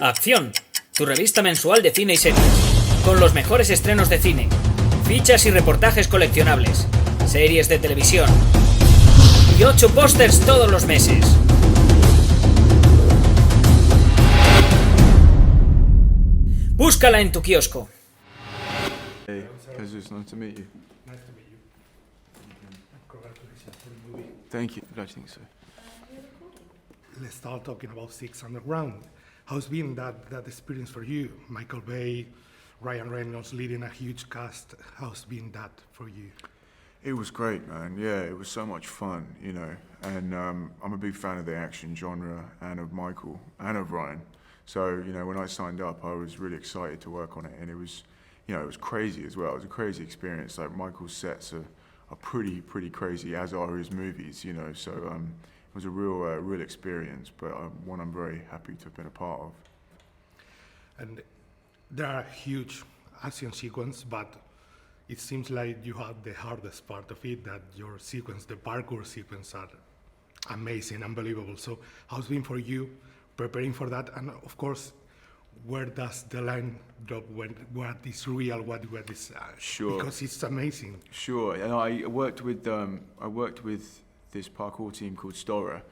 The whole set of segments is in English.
Acción, tu revista mensual de cine y series, con los mejores estrenos de cine, fichas y reportajes coleccionables, series de televisión y 8 pósters todos los meses. Búscala en tu kiosco. Hey, Jesus, nice to meet you. Nice to meet you. Congratulations for the movie. Thank you. I think so. Let's start talking about Six Underground. How's been that experience for you? Michael Bay, Ryan Reynolds leading a huge cast. How's been that for you? It was great, man. Yeah, it was so much fun, you know. And I'm a big fan of the action genre and of Michael and of Ryan. So, you know, when I signed up, I was really excited to work on it. And it was, you know, it was crazy as well. It was a crazy experience. Like, Michael's sets are pretty crazy, as are his movies, you know. So it was a real experience, but one I'm very happy to have been a part of. And there are huge action sequences, but it seems like you have the hardest part of it, that your sequence, the parkour sequence, are amazing, unbelievable. So how's it been for you preparing for that? And of course, where does the line drop when what is real, what is Sure. Because it's amazing. Sure, and I worked with this parkour team called Stora,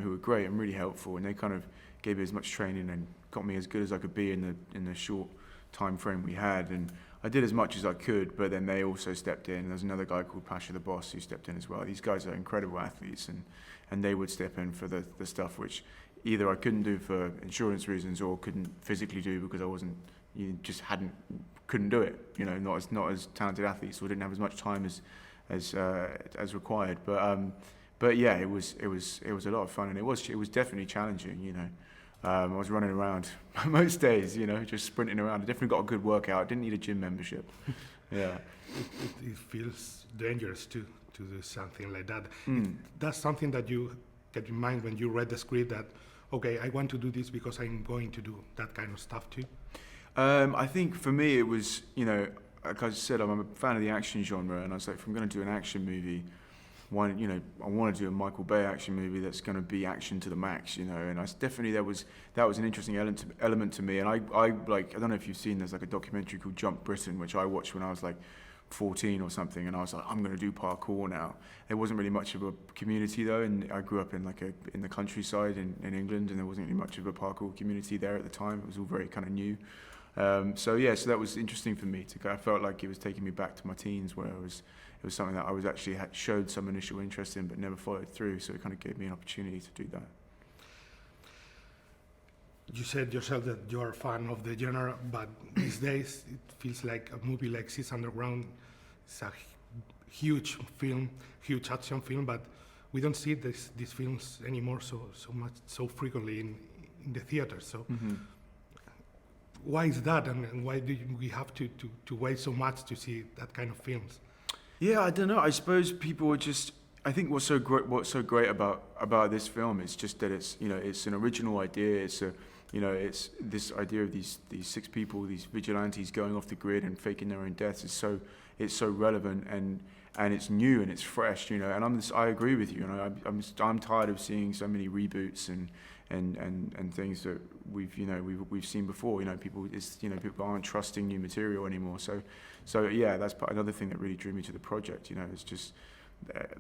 who were great and really helpful, and they kind of gave me as much training and got me as good as I could be in the short time frame we had, and I did as much as I could. But then they also stepped in. There's another guy called Pasha the Boss who stepped in as well. These guys are incredible athletes, and they would step in for the stuff which either I couldn't do for insurance reasons or couldn't physically do because I wasn't, couldn't do it. You know, not as talented athletes, or didn't have as much time as required. But yeah, it was a lot of fun, and it was definitely challenging. You know, I was running around most days. You know, just sprinting around. I definitely got a good workout. I didn't need a gym membership. Yeah. It feels dangerous to do something like that. That's something that you get in mind when you read the script, that, okay, I want to do this because I'm going to do that kind of stuff too. I think for me it was, you know, like I said, I'm a fan of the action genre, and I was like, if I'm going to do an action movie, I want to do a Michael Bay action movie that's going to be action to the max, you know. And that was an interesting element to me. And I don't know if you've seen, there's like a documentary called Jump Britain, which I watched when I was like 14 or something, and I was like, I'm going to do parkour now. There wasn't really much of a community though, and I grew up in the countryside in England, and there wasn't really much of a parkour community there at the time. It was all very kind of new. So that was interesting for me. I felt like it was taking me back to my teens, where it was something that I was actually showed some initial interest in, but never followed through. So it kind of gave me an opportunity to do that. You said yourself that you're a fan of the genre, but these days it feels like a movie like Six Underground is a huge film, huge action film, but we don't see these films anymore so frequently in the theater. So why is that, and why do we have to wait so much to see that kind of films? Yeah, I don't know. I suppose people are just. I think what's so great about this film is just that it's an original idea. It's this idea of these 6 people, these vigilantes going off the grid and faking their own deaths. It's so relevant and it's new and it's fresh, you know. And I agree with you. You know, I'm tired of seeing so many reboots and things that we've seen before. You know, people aren't trusting new material anymore. So yeah, that's another thing that really drew me to the project. You know, it's just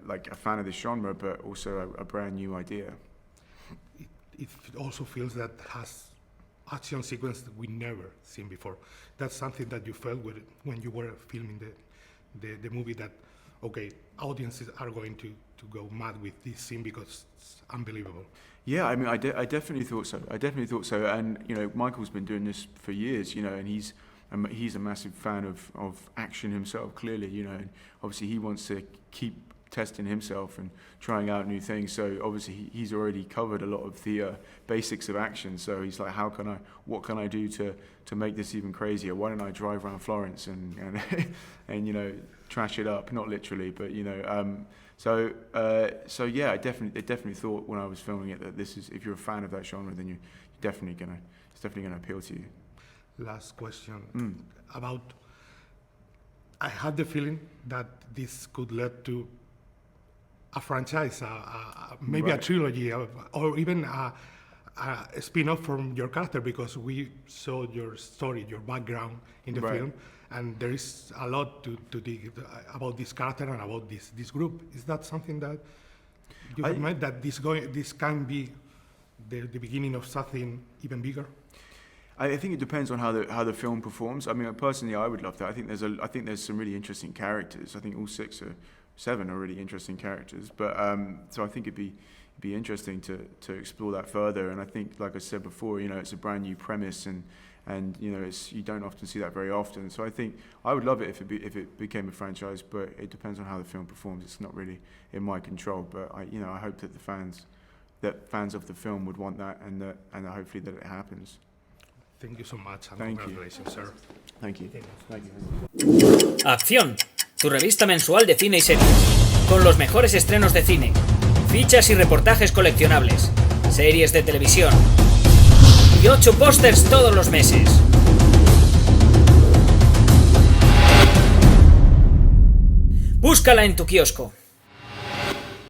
like a fan of this genre, but also a brand new idea. It also feels that has action sequence that we never seen before. That's something that you felt when you were filming the movie, that, okay, audiences are going to go mad with this scene because it's unbelievable. Yeah, I mean, I definitely thought so. And, you know, Michael's been doing this for years, you know, and he's a massive fan of action himself, clearly, you know, and obviously he wants to keep testing himself and trying out new things. So obviously he's already covered a lot of the basics of action. So he's like, what can I do to make this even crazier? Why don't I drive around Florence and and you know, trash it up? Not literally, but you know. So yeah, I definitely thought when I was filming it that this is, if you're a fan of that genre, then it's definitely gonna appeal to you. Last question about. I had the feeling that this could lead to a franchise, maybe Right. a trilogy, or even a spin-off from your character, because we saw your story, your background in the Right. film, and there is a lot to dig about this character and about this group. Is that something that you have in mind, that this can be the beginning of something even bigger? I think it depends on how the film performs. I mean, personally, I would love that. I think there's some really interesting characters. I think all 7 are really interesting characters. But so I think it'd be interesting to explore that further. And I think, like I said before, you know, it's a brand new premise, and you know, you don't often see that very often. So I think I would love it if it became a franchise. But it depends on how the film performs. It's not really in my control. But I hope that fans of the film would want that, and hopefully that it happens. Thank you so much, and Thank you. congratulations, sir. Thank you. Acción, tu revista mensual de cine y series, con los mejores estrenos de cine, fichas y reportajes coleccionables, series de televisión y 8 pósters todos los meses. Búscala en tu kiosco.